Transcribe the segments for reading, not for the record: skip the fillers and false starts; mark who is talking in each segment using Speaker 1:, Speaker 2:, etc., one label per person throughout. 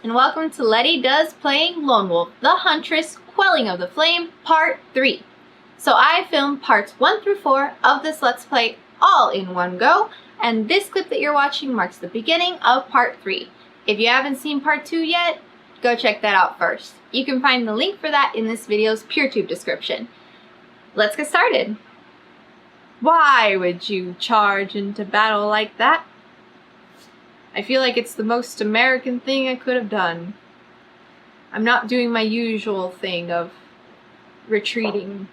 Speaker 1: and welcome to Lety Does Playing Lone Wolf, the Huntress, Quelling of the Flame, Part 3. So I filmed parts 1 through 4 of this Let's Play all in one go, and this clip that you're watching marks the beginning of Part 3. If you haven't seen Part 2 yet, go check that out first. You can find the link for that in this video's PeerTube description. Let's get started. Why would you charge into battle like that? I feel like it's the most American thing I could have done. I'm not doing my usual thing of retreating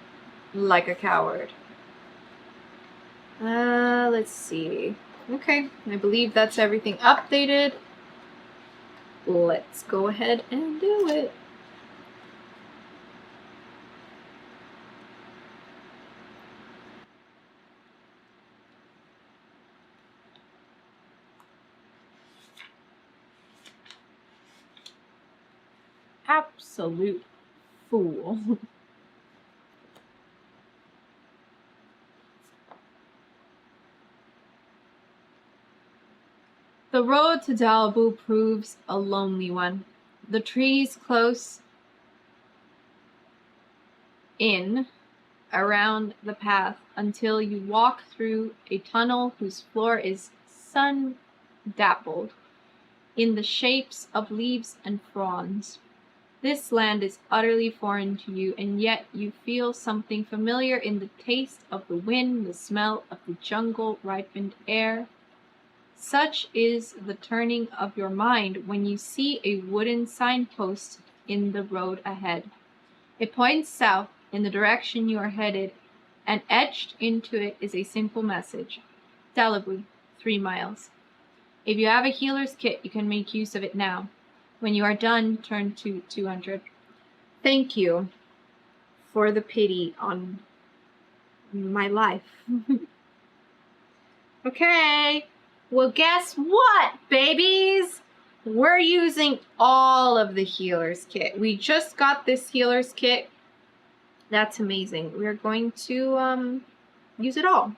Speaker 1: like a coward. Let's see. Okay, I believe that's everything updated. Let's go ahead and do it. Absolute fool. The road to Dalabu proves a lonely one. The trees close in around the path until you walk through a tunnel whose floor is sun-dappled in the shapes of leaves and fronds. This land is utterly foreign to you, and yet you feel something familiar in the taste of the wind, the smell of the jungle-ripened air. Such is the turning of your mind when you see a wooden signpost in the road ahead. It points south in the direction you are headed, and etched into it is a simple message. Dalabu, 3 miles. If you have a healer's kit, you can make use of it now. When you are done, turn to 200. Thank you for the pity on my life. Okay. Well, guess what, babies? We're using all of the healer's kit. We just got this healer's kit. That's amazing. We're going to use it all.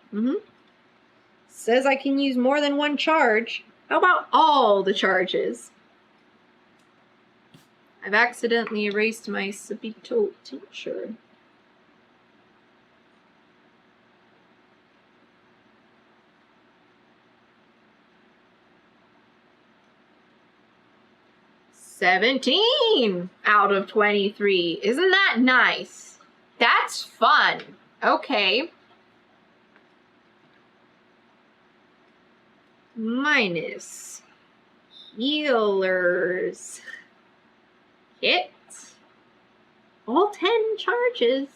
Speaker 1: Says I can use more than one charge. How about all the charges? I've accidentally erased my subito tincture. $17 out of 23. Isn't that nice? That's fun. Okay. Minus healers. Hit. All 10 charges.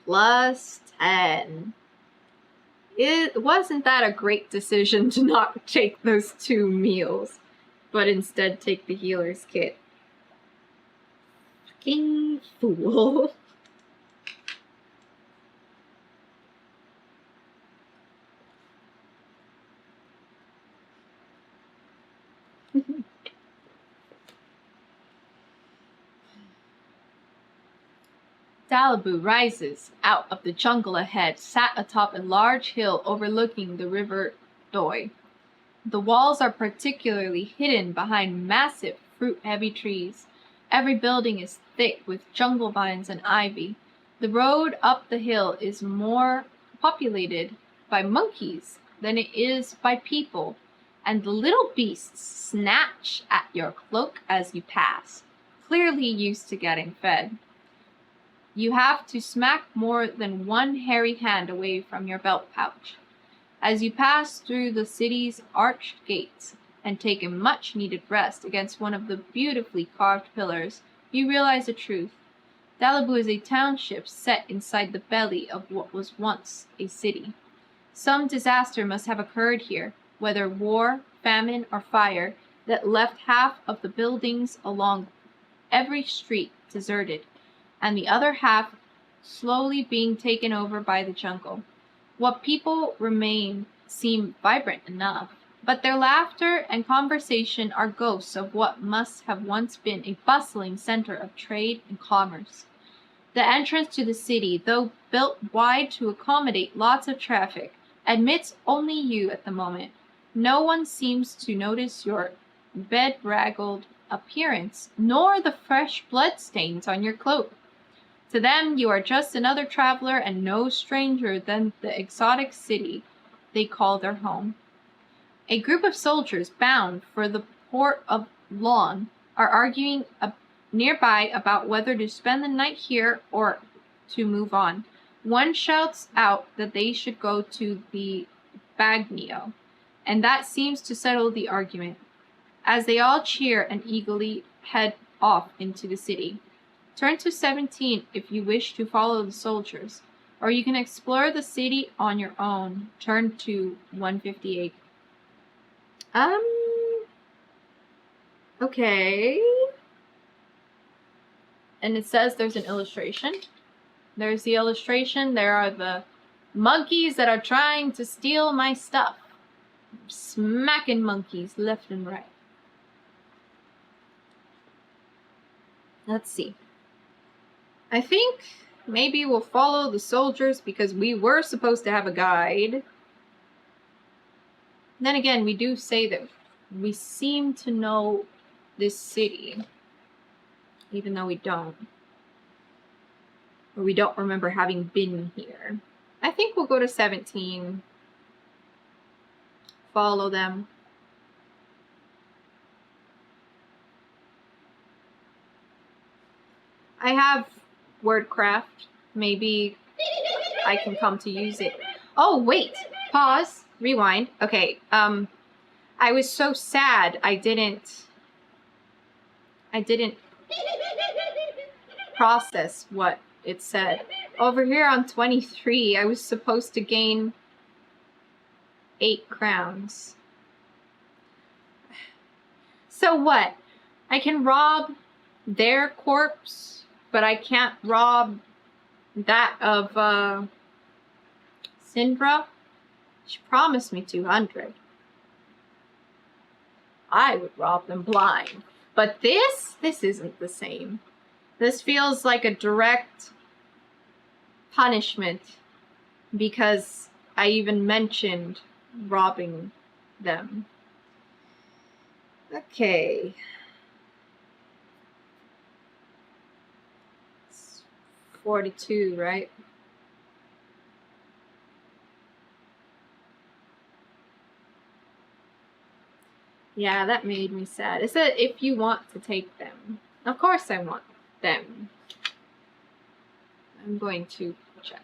Speaker 1: Plus 10. It wasn't that a great decision to not take those 2 meals, but instead take the healer's kit. Fucking fool. Dalabu rises out of the jungle ahead, sat atop a large hill overlooking the river Doi. The walls are particularly hidden behind massive fruit-heavy trees. Every building is thick with jungle vines and ivy. The road up the hill is more populated by monkeys than it is by people, and the little beasts snatch at your cloak as you pass, clearly used to getting fed. You have to smack more than one hairy hand away from your belt pouch. As you pass through the city's arched gates and take a much-needed rest against one of the beautifully carved pillars, you realize the truth. Dalabu is a township set inside the belly of what was once a city. Some disaster must have occurred here, whether war, famine, or fire, that left half of the buildings along every street deserted, and the other half slowly being taken over by the jungle. What people remain seem vibrant enough, but their laughter and conversation are ghosts of what must have once been a bustling center of trade and commerce. The entrance to the city, though built wide to accommodate lots of traffic, admits only you at the moment. No one seems to notice your bedraggled appearance, nor the fresh bloodstains on your cloak. To them, you are just another traveler and no stranger than the exotic city they call their home. A group of soldiers bound for the port of Lawn are arguing nearby about whether to spend the night here or to move on. One shouts out that they should go to the Bagnio, and that seems to settle the argument, as they all cheer and eagerly head off into the city. Turn to 17 if you wish to follow the soldiers, or you can explore the city on your own. Turn to 158. Okay. And it says there's an illustration. There's the illustration. There are the monkeys that are trying to steal my stuff. Smacking monkeys left and right. Let's see. I think maybe we'll follow the soldiers because we were supposed to have a guide. Then again, we do say that we seem to know this city, even though we don't. Or we don't remember having been here. I think we'll go to 17. Follow them. I have Wordcraft. Maybe I can come to use it. Oh, wait. Pause. Rewind. Okay. I was so sad I didn't process what it said. Over here on 23, I was supposed to gain 8 crowns. So what? I can rob their corpse, but I can't rob that of Syndra. She promised me 200. I would rob them blind. But this isn't the same. This feels like a direct punishment because I even mentioned robbing them. Okay. It's 42, right? Yeah, that made me sad. It said if you want to take them. Of course I want them. I'm going to check.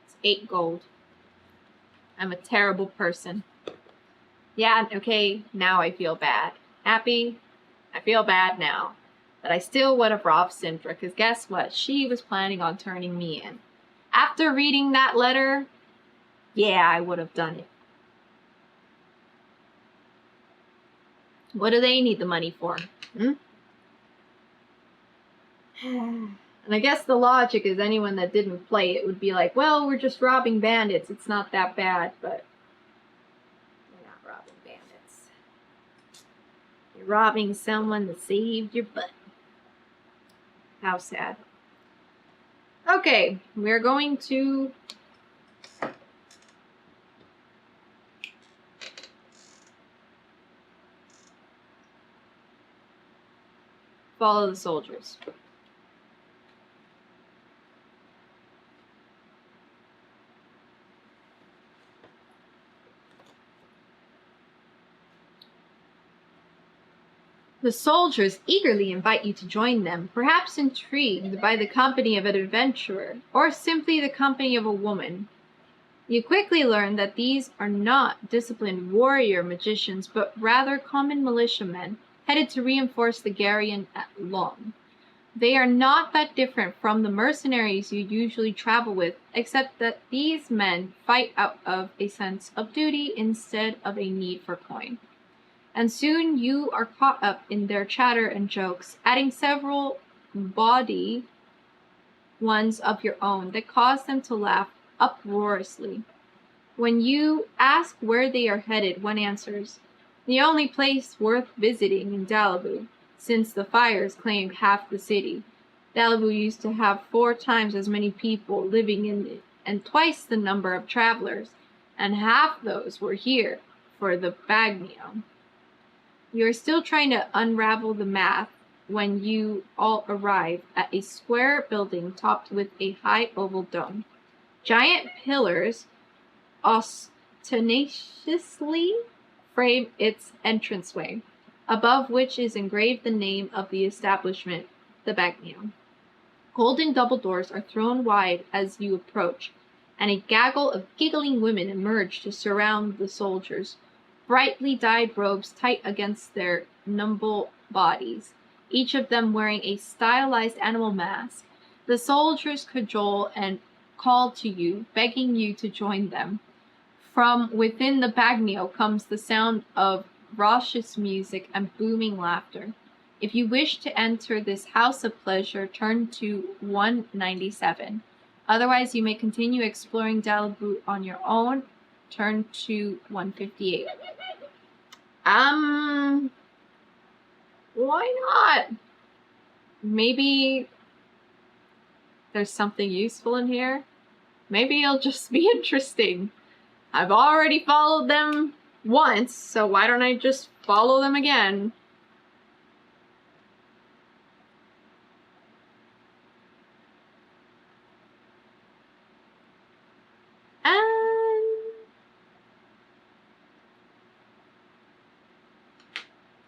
Speaker 1: It's 8 gold. I'm a terrible person. Yeah, okay, now I feel bad. Happy? I feel bad now. But I still would have robbed Syndra, because guess what? She was planning on turning me in. After reading that letter, yeah, I would have done it. What do they need the money for? And I guess the logic is anyone that didn't play it would be like, well, we're just robbing bandits. It's not that bad, but you're not robbing bandits. You're robbing someone that saved your butt. How sad. Okay, we're going to follow the soldiers. The soldiers eagerly invite you to join them, perhaps intrigued by the company of an adventurer, or simply the company of a woman. You quickly learn that these are not disciplined warrior magicians, but rather common militiamen, headed to reinforce the garrison at Long. They are not that different from the mercenaries you usually travel with, except that these men fight out of a sense of duty instead of a need for coin. And soon you are caught up in their chatter and jokes, adding several bawdy ones of your own that cause them to laugh uproariously. When you ask where they are headed, one answers, "The only place worth visiting in Dalibu, since the fires claimed half the city. Dalibu used to have 4 times as many people living in it, and twice the number of travelers, and half those were here for the Bagnio." You are still trying to unravel the math when you all arrive at a square building topped with a high oval dome. Giant pillars ostentatiously frame its entranceway, above which is engraved the name of the establishment, the Bagnio. Golden double doors are thrown wide as you approach, and a gaggle of giggling women emerge to surround the soldiers, brightly dyed robes tight against their nimble bodies, each of them wearing a stylized animal mask. The soldiers cajole and call to you, begging you to join them. From within the Bagnio comes the sound of raucous music and booming laughter. If you wish to enter this house of pleasure, turn to 197. Otherwise, you may continue exploring Dalibu on your own. Turn to 158. Why not? Maybe there's something useful in here. Maybe it'll just be interesting. I've already followed them once, so why don't I just follow them again?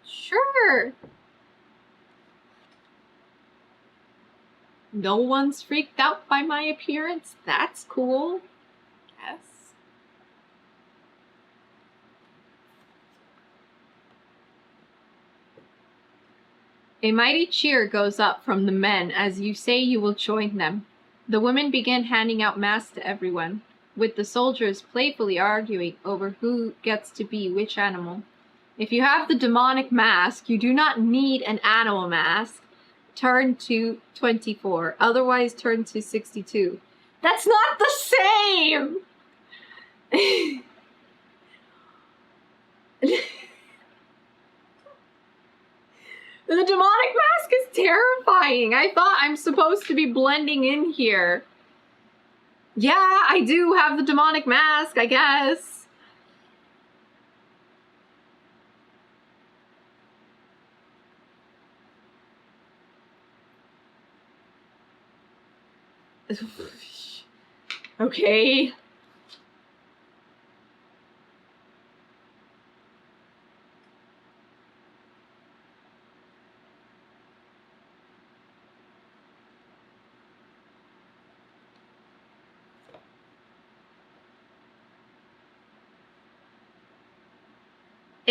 Speaker 1: Sure. No one's freaked out by my appearance. That's cool. Yes. A mighty cheer goes up from the men as you say you will join them. The women begin handing out masks to everyone, with the soldiers playfully arguing over who gets to be which animal. If you have the demonic mask, you do not need an animal mask. Turn to 24. Otherwise, turn to 62. That's not the same! The demonic mask is terrifying. I thought I'm supposed to be blending in here. Yeah, I do have the demonic mask, I guess. Okay.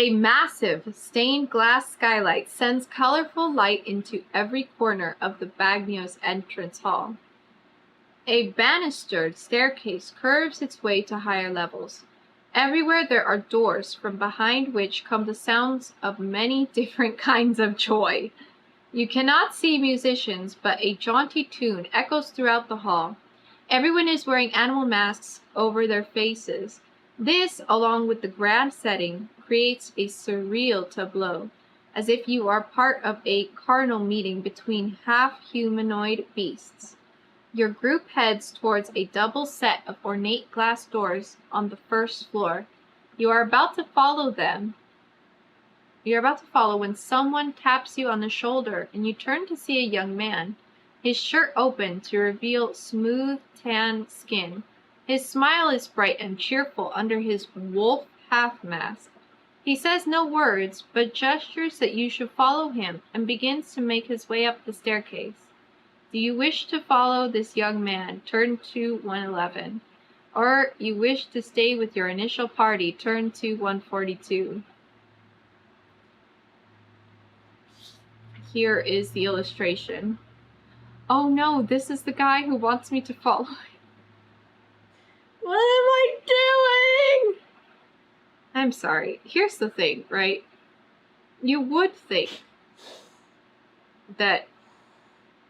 Speaker 1: A massive stained glass skylight sends colorful light into every corner of the Bagnio's entrance hall. A banistered staircase curves its way to higher levels. Everywhere there are doors from behind which come the sounds of many different kinds of joy. You cannot see musicians, but a jaunty tune echoes throughout the hall. Everyone is wearing animal masks over their faces. This, along with the grand setting, creates a surreal tableau, as if you are part of a carnal meeting between half-humanoid beasts. Your group heads towards a double set of ornate glass doors on the first floor. You are about to follow when someone taps you on the shoulder and you turn to see a young man, his shirt open to reveal smooth tan skin. His smile is bright and cheerful under his wolf half-mask. He says no words, but gestures that you should follow him and begins to make his way up the staircase. Do you wish to follow this young man? Turn to 111. Or you wish to stay with your initial party? Turn to 142. Here is the illustration. Oh no, this is the guy who wants me to follow him. What am I doing? I'm sorry. Here's the thing, right? You would think that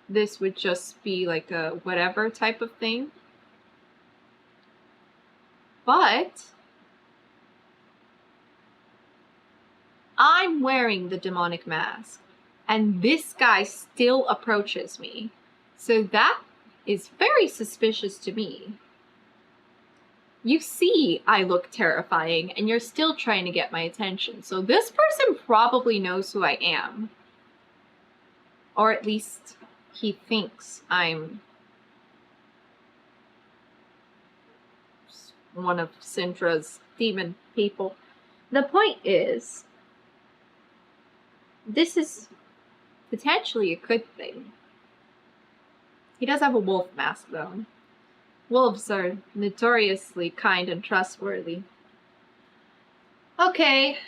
Speaker 1: this would just be like a whatever type of thing. But I'm wearing the demonic mask, and this guy still approaches me. So that is very suspicious to me. You see I look terrifying, and you're still trying to get my attention. So this person probably knows who I am. Or at least he thinks I'm one of Syndra's demon people. The point is, this is potentially a good thing. He does have a wolf mask, though. Wolves are notoriously kind and trustworthy. Okay,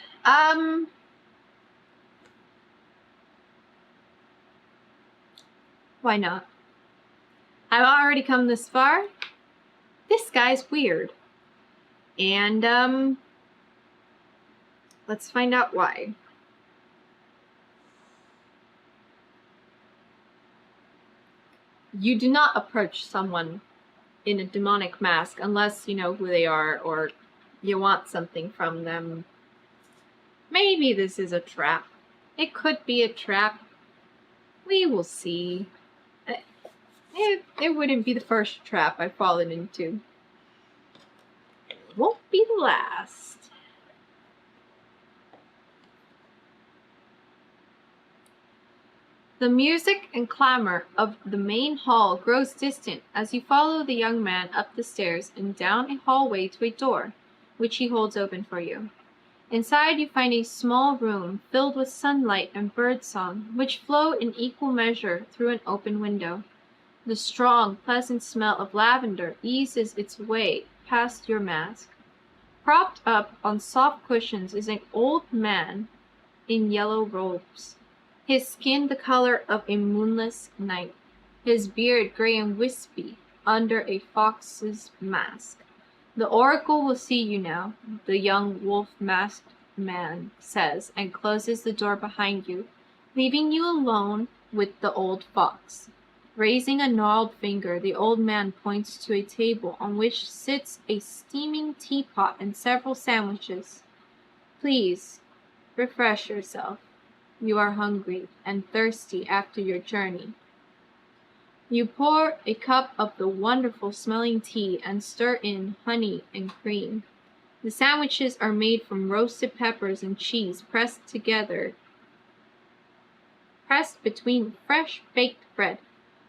Speaker 1: why not? I've already come this far. This guy's weird. And, let's find out why. You do not approach someone in a demonic mask unless you know who they are or you want something from them. Maybe this is a trap. It could be a trap. We will see. It wouldn't be the first trap I've fallen into. It won't be the last. The music and clamor of the main hall grows distant as you follow the young man up the stairs and down a hallway to a door, which he holds open for you. Inside you find a small room filled with sunlight and birdsong, which flow in equal measure through an open window. The strong, pleasant smell of lavender eases its way past your mask. Propped up on soft cushions is an old man in yellow robes, his skin the color of a moonless night, his beard gray and wispy under a fox's mask. The oracle will see you now, the young wolf-masked man says, and closes the door behind you, leaving you alone with the old fox. Raising a gnarled finger, the old man points to a table on which sits a steaming teapot and several sandwiches. Please, refresh yourself. You are hungry and thirsty after your journey. You pour a cup of the wonderful smelling tea and stir in honey and cream. The sandwiches are made from roasted peppers and cheese pressed between fresh baked bread.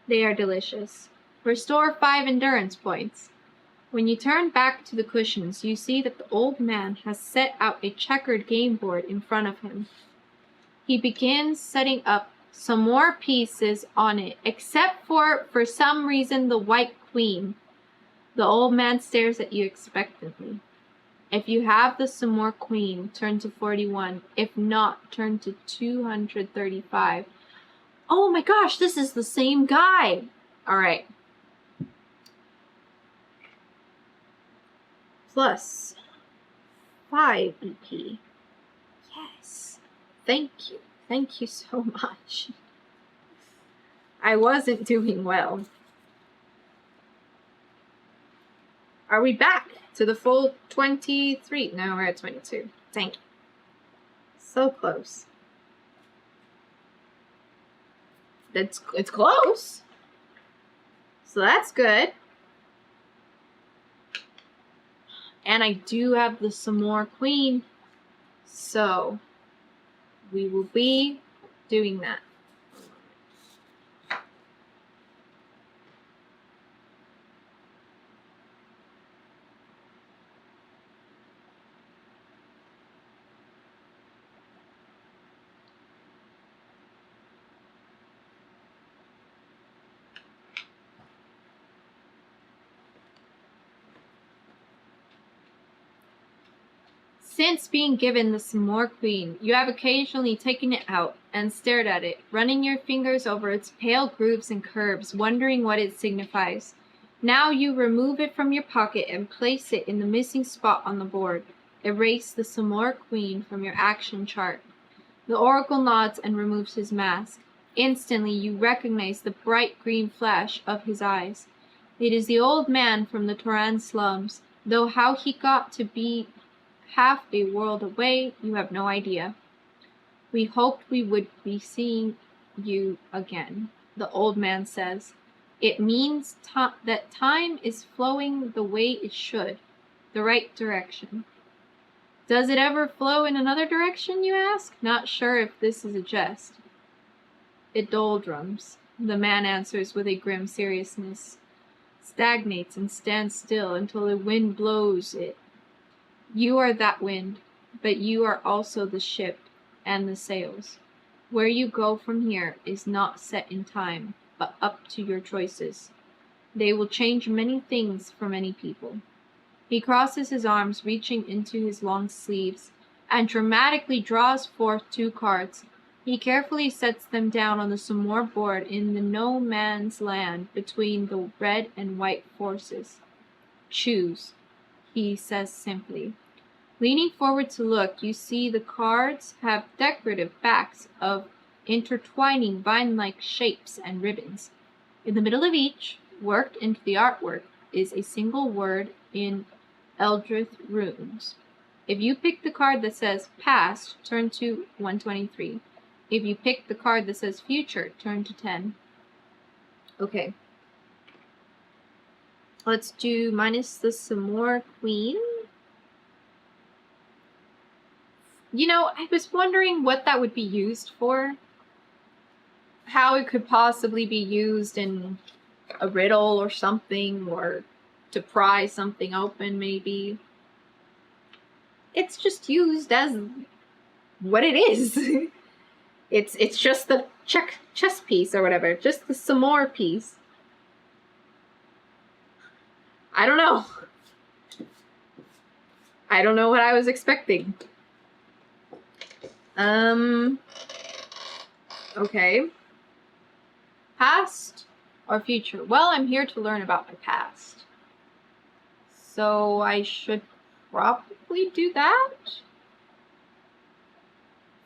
Speaker 1: They are delicious. Restore 5 endurance points. When you turn back to the cushions, you see that the old man has set out a checkered game board in front of him. He begins setting up some more pieces on it, except for some reason, the white queen. The old man stares at you expectantly. If you have the some more queen, turn to 41. If not, turn to 235. Oh my gosh, this is the same guy. All right. Plus 5 EP. Yes. Thank you. Thank you so much. I wasn't doing well. Are we back to the full 23? No, we're at 22. Dang it. So close. It's close. So that's good. And I do have the some more queen. So we will be doing that. Since being given the S'more Queen, you have occasionally taken it out and stared at it, running your fingers over its pale grooves and curves, wondering what it signifies. Now you remove it from your pocket and place it in the missing spot on the board. Erase the S'more Queen from your action chart. The oracle nods and removes his mask. Instantly you recognize the bright green flash of his eyes. It is the old man from the Toran slums, though how he got to be half a world away, you have no idea. We hoped we would be seeing you again, the old man says. It means that time is flowing the way it should, the right direction. Does it ever flow in another direction, you ask? Not sure if this is a jest. It doldrums, the man answers with a grim seriousness. Stagnates and stands still until the wind blows it. You are that wind, but you are also the ship and the sails. Where you go from here is not set in time, but up to your choices. They will change many things for many people. He crosses his arms, reaching into his long sleeves, and dramatically draws forth 2 cards. He carefully sets them down on the Samor board in the no man's land between the red and white forces. Choose, he says simply. Leaning forward to look, you see the cards have decorative backs of intertwining vine-like shapes and ribbons. In the middle of each, worked into the artwork, is a single word in Eldrith runes. If you pick the card that says past, turn to 123. If you pick the card that says future, turn to 10. Okay. Let's do minus the Samor Queen. You know, I was wondering what that would be used for. How it could possibly be used in a riddle or something, or to pry something open, maybe. It's just used as what it is. It's just the chess piece or whatever, just the Samor piece. I don't know. I don't know what I was expecting. Okay. Past or future? Well, I'm here to learn about my past. So I should probably do that.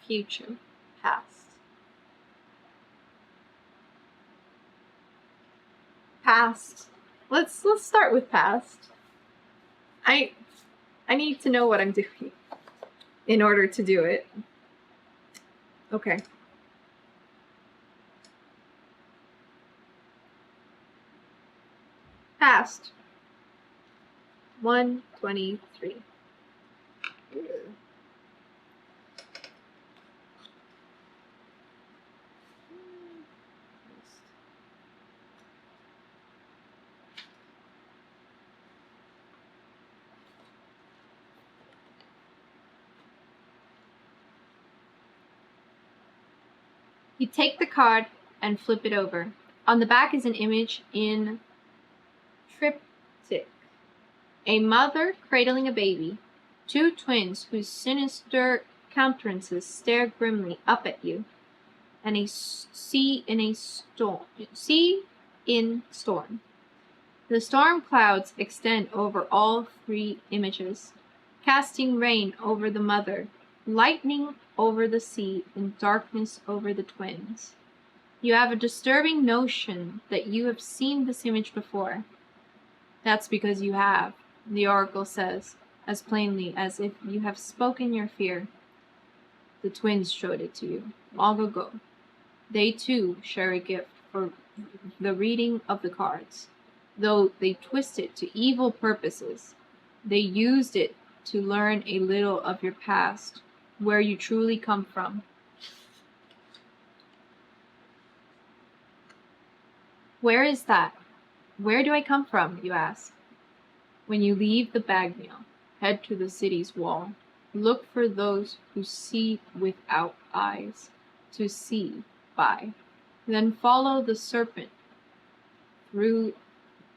Speaker 1: Future. Past. Past. Let's start with past. I need to know what I'm doing in order to do it. Okay. Past. 123. You take the card and flip it over. On the back is an image in triptych. A mother cradling a baby, 2 twins whose sinister countenances stare grimly up at you, and a sea in storm. The storm clouds extend over all 3 images, casting rain over the mother, lightning over the sea, and darkness over the twins. You have a disturbing notion that you have seen this image before. That's because you have, the oracle says, as plainly as if you have spoken your fear. The twins showed it to you, long ago. They too share a gift for the reading of the cards. Though they twist it to evil purposes, they used it to learn a little of your past, where you truly come from. Where is that? Where do I come from, you ask? When you leave the Bagnio, head to the city's wall. Look for those who see without eyes, to see by. Then follow the serpent through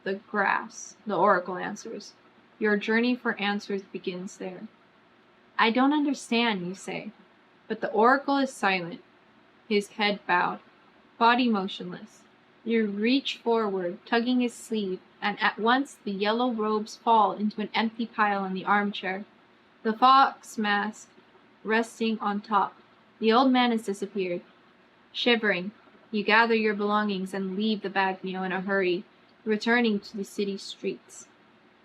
Speaker 1: the grass, the oracle answers. Your journey for answers begins there. I don't understand, you say. But the oracle is silent, his head bowed, body motionless. You reach forward, tugging his sleeve, and at once the yellow robes fall into an empty pile in the armchair, the fox mask resting on top. The old man has disappeared. Shivering, You gather your belongings and leave the Bagnio in a hurry, returning to the city streets.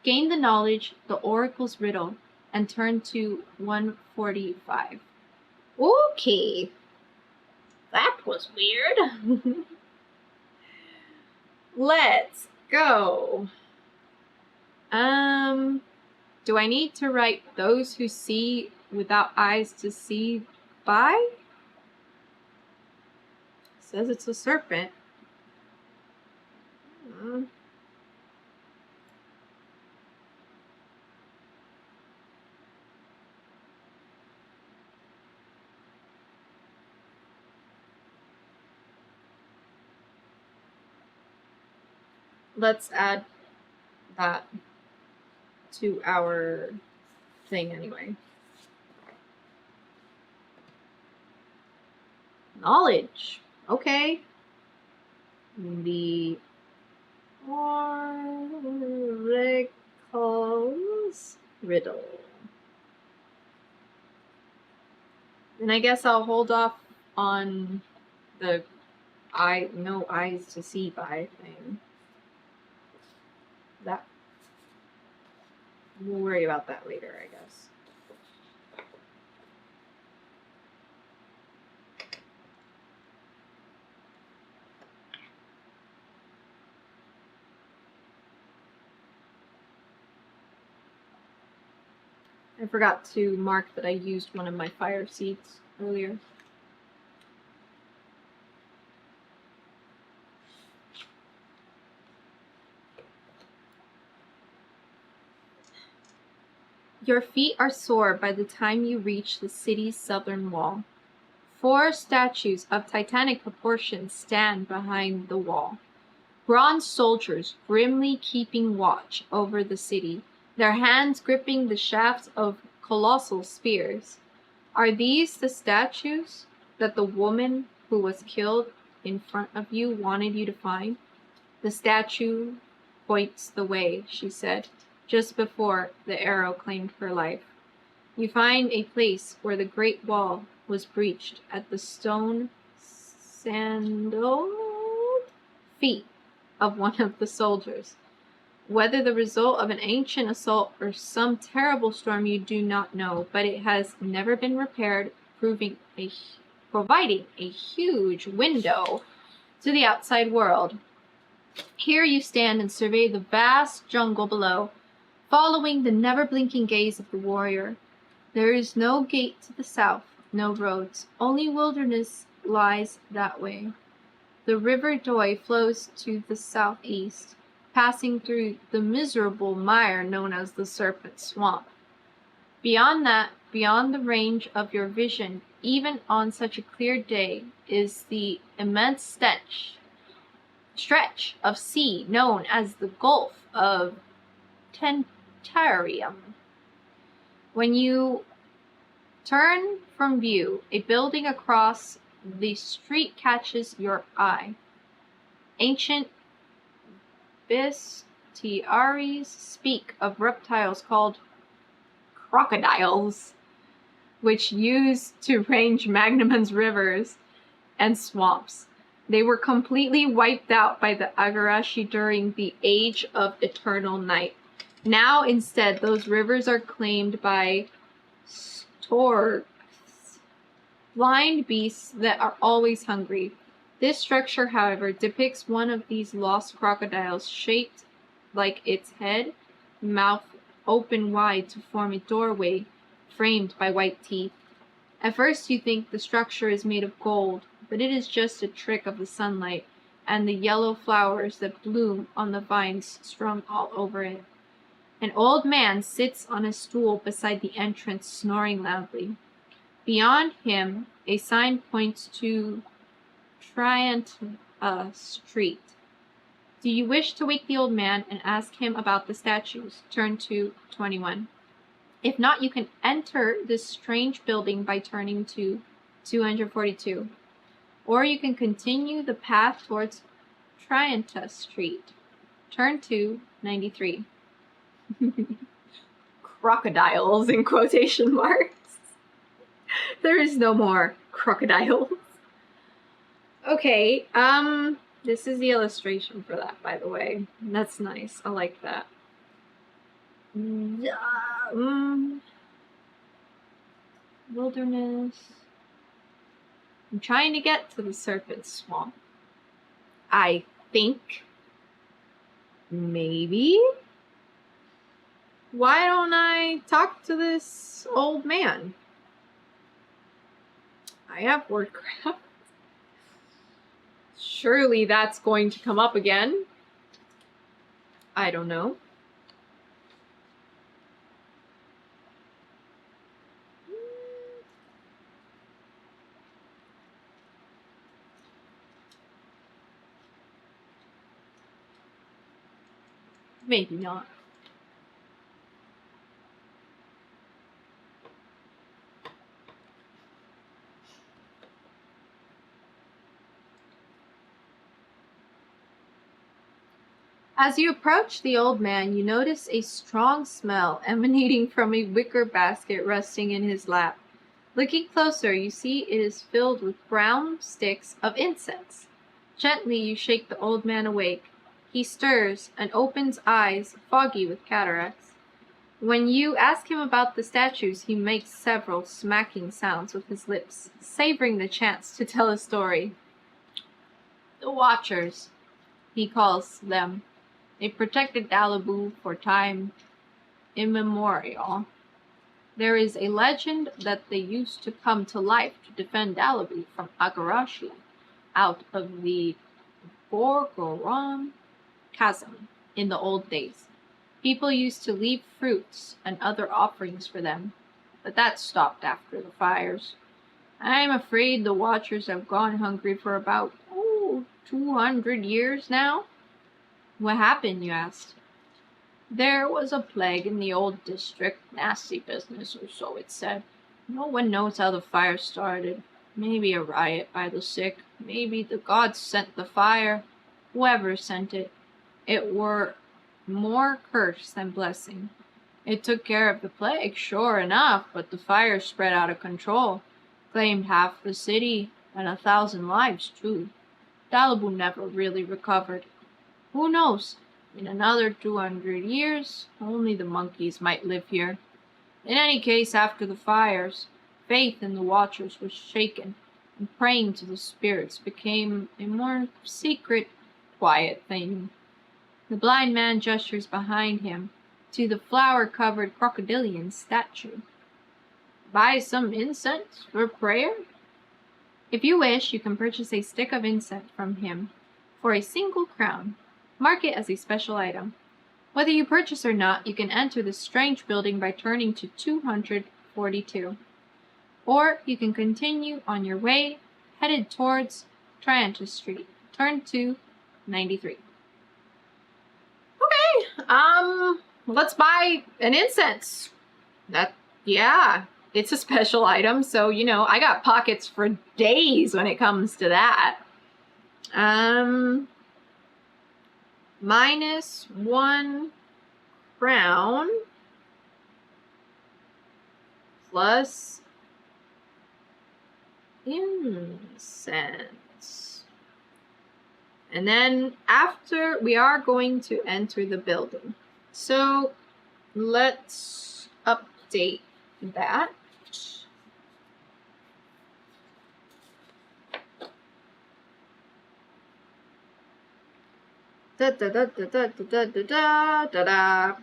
Speaker 1: Gain the knowledge, the oracle's riddle, and turn to 145. Okay. That was weird. Let's go. Do I need to write those who see without eyes to see by? Says it's a serpent. Let's add that to our thing anyway. Knowledge. Okay. The oracle's riddle. And I guess I'll hold off on the no eyes to see by thing. That we'll worry about that later, I guess. I forgot to mark that I used one of my fire seeds earlier. Your feet are sore by the time you reach the city's southern wall. 4 statues of titanic proportions stand behind the wall. Bronze soldiers grimly keeping watch over the city, their hands gripping the shafts of colossal spears. Are these the statues that the woman who was killed in front of you wanted you to find? The statue points the way, she said, just before the arrow claimed her life. You find a place where the great wall was breached at the stone sandaled feet of one of the soldiers. Whether the result of an ancient assault or some terrible storm you do not know, but it has never been repaired, providing a huge window to the outside world. Here you stand and survey the vast jungle below, following the never-blinking gaze of the warrior. There is no gate to the south, no roads, only wilderness lies that way. The river Doi flows to the southeast, passing through the miserable mire known as the Serpent Swamp. Beyond that, beyond the range of your vision, even on such a clear day, is the immense stretch of sea known as the Gulf of Tentarium. When you turn from view, a building across the street catches your eye. Ancient bestiaries speak of reptiles called crocodiles, which used to range Magnaman's rivers and swamps. They were completely wiped out by the Agarashi during the Age of Eternal Night. Now, instead, those rivers are claimed by storks, blind beasts that are always hungry. This structure, however, depicts one of these lost crocodiles shaped like its head, mouth open wide to form a doorway framed by white teeth. At first you think the structure is made of gold, but it is just a trick of the sunlight and the yellow flowers that bloom on the vines strung all over it. An old man sits on a stool beside the entrance, snoring loudly. Beyond him, a sign points to Kiiinda Street. Do you wish to wake the old man and ask him about the statues? Turn to 21. If not, you can enter this strange building by turning to 242. Or you can continue the path towards Kiiinda Street. Turn to 93. Crocodiles in quotation marks. There is no more crocodiles. Okay, this is the illustration for that, by the way. That's nice. I like that. Wilderness. I'm trying to get to the serpent swamp. I think. Maybe? Why don't I talk to this old man? I have wordcraft. Surely that's going to come up again. I don't know. Maybe not. As you approach the old man, you notice a strong smell emanating from a wicker basket resting in his lap. Looking closer, you see it is filled with brown sticks of incense. Gently, you shake the old man awake. He stirs and opens eyes foggy with cataracts. When you ask him about the statues, he makes several smacking sounds with his lips, savoring the chance to tell a story. The Watchers, he calls them. They protected Dalibu for time immemorial. There is a legend that they used to come to life to defend Dalibu from Agarashi out of the Gorgoron chasm in the old days. People used to leave fruits and other offerings for them, but that stopped after the fires. I'm afraid the Watchers have gone hungry for about 200 years now. What happened, you asked? There was a plague in the old district, nasty business, or so it said. No one knows how the fire started. Maybe a riot by the sick. Maybe the gods sent the fire. Whoever sent it, it were more curse than blessing. It took care of the plague, sure enough, but the fire spread out of control. Claimed half the city, and 1,000 lives, too. Dalibu never really recovered. Who knows? In another 200 years, only the monkeys might live here. In any case, after the fires, faith in the Watchers was shaken, and praying to the spirits became a more secret, quiet thing. The blind man gestures behind him to the flower-covered crocodilian statue. Buy some incense for prayer? If you wish, you can purchase a stick of incense from him for a single crown. Mark it as a special item. Whether you purchase or not, you can enter this strange building by turning to 242. Or you can continue on your way, headed towards Triantis Street. Turn to 93. Okay, let's buy an incense. Yeah, it's a special item, so, I got pockets for days when it comes to that. -1 crown plus incense. And then after, we are going to enter the building. So let's update that. Da da da da da da da da da da.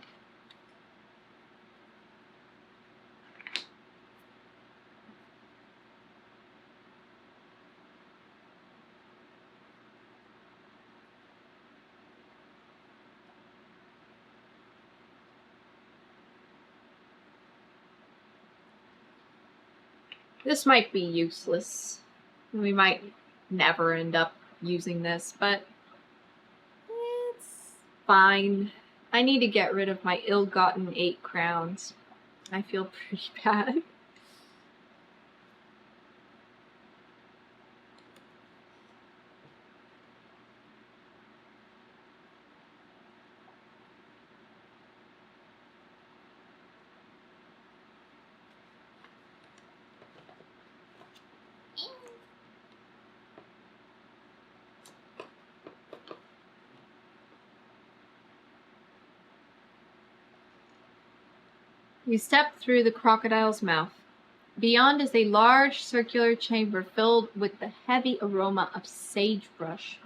Speaker 1: This might be useless. We might never end up using this, but it's fine. I need to get rid of my ill-gotten 8 crowns. I feel pretty bad. You step through the crocodile's mouth. Beyond is a large circular chamber filled with the heavy aroma of sagebrush.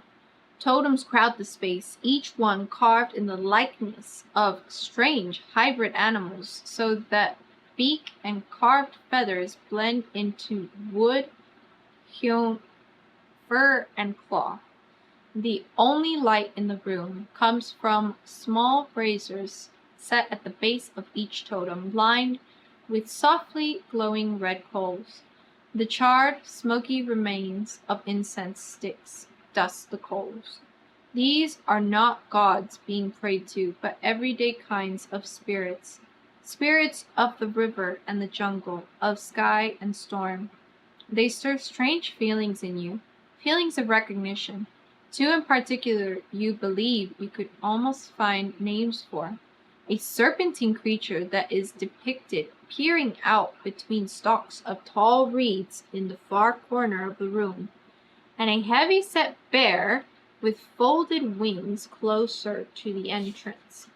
Speaker 1: Totems crowd the space, each one carved in the likeness of strange hybrid animals, so that beak and carved feathers blend into wood, hewn fur, and claw. The only light in the room comes from small braziers set at the base of each totem, lined with softly glowing red coals. The charred, smoky remains of incense sticks dust the coals. These are not gods being prayed to, but everyday kinds of spirits. Spirits of the river and the jungle, of sky and storm. They stir strange feelings in you, feelings of recognition. Two in particular you believe you could almost find names for. A serpentine creature that is depicted peering out between stalks of tall reeds in the far corner of the room, and a heavy-set bear with folded wings closer to the entrance.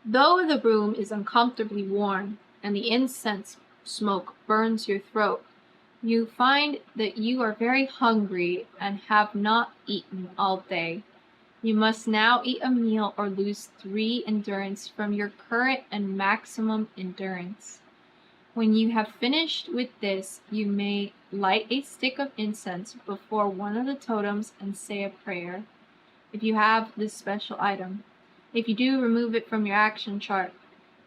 Speaker 1: Though the room is uncomfortably warm and the incense smoke burns your throat, you find that you are very hungry and have not eaten all day. You must now eat a meal or lose 3 endurance from your current and maximum endurance. When you have finished with this, you may light a stick of incense before one of the totems and say a prayer, if you have this special item. If you do, remove it from your action chart.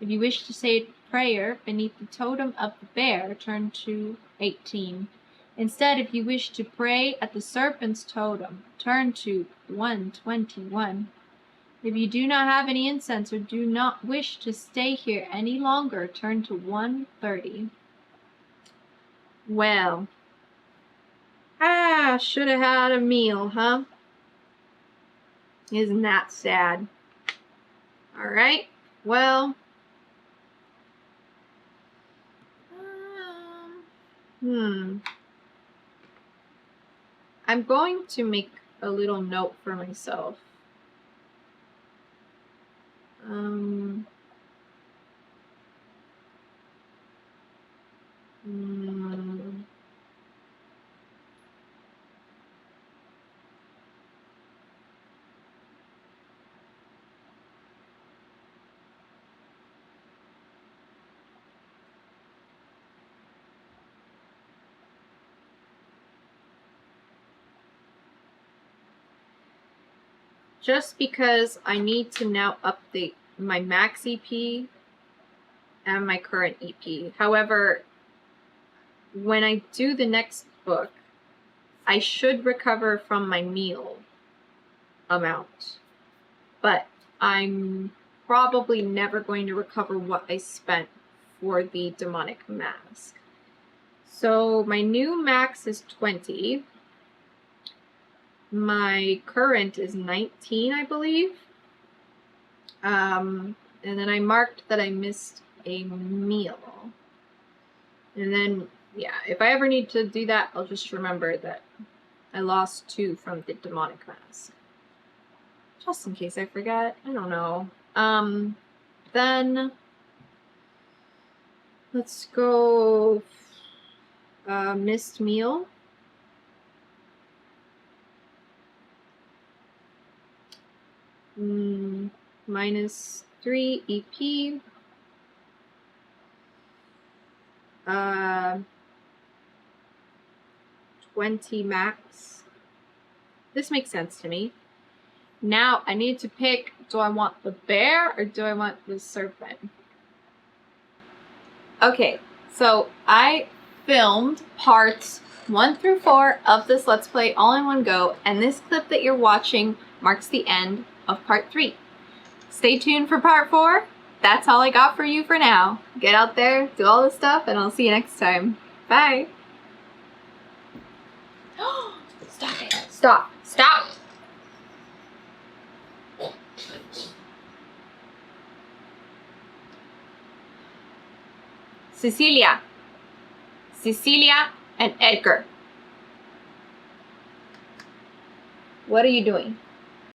Speaker 1: If you wish to say a prayer beneath the totem of the bear, turn to 18. Instead, if you wish to pray at the serpent's totem, turn to 121. If you do not have any incense or do not wish to stay here any longer, turn to 130. Well, should have had a meal, huh? Isn't that sad? Alright, well, I'm going to make a little note for myself. Just because I need to now update my max EP and my current EP. However, when I do the next book, I should recover from my meal amount. But I'm probably never going to recover what I spent for the demonic mask. So my new max is 20. My current is 19, I believe. And then I marked that I missed a meal. And then, yeah, if I ever need to do that, I'll just remember that I lost 2 from the demonic mask. Just in case I forget. I don't know. Then let's go missed meal. Minus 3 EP. 20 max. This makes sense to me. Now I need to pick, do I want the bear or do I want the serpent? Okay, so I filmed parts 1 through 4 of this Let's Play all in one go, and this clip that you're watching marks the end of part 3. Stay tuned for part 4. That's all I got for you for now. Get out there, do all this stuff, and I'll see you next time. Bye. Stop it. Stop. Stop. Cecilia. Cecilia and Edgar. What are you doing?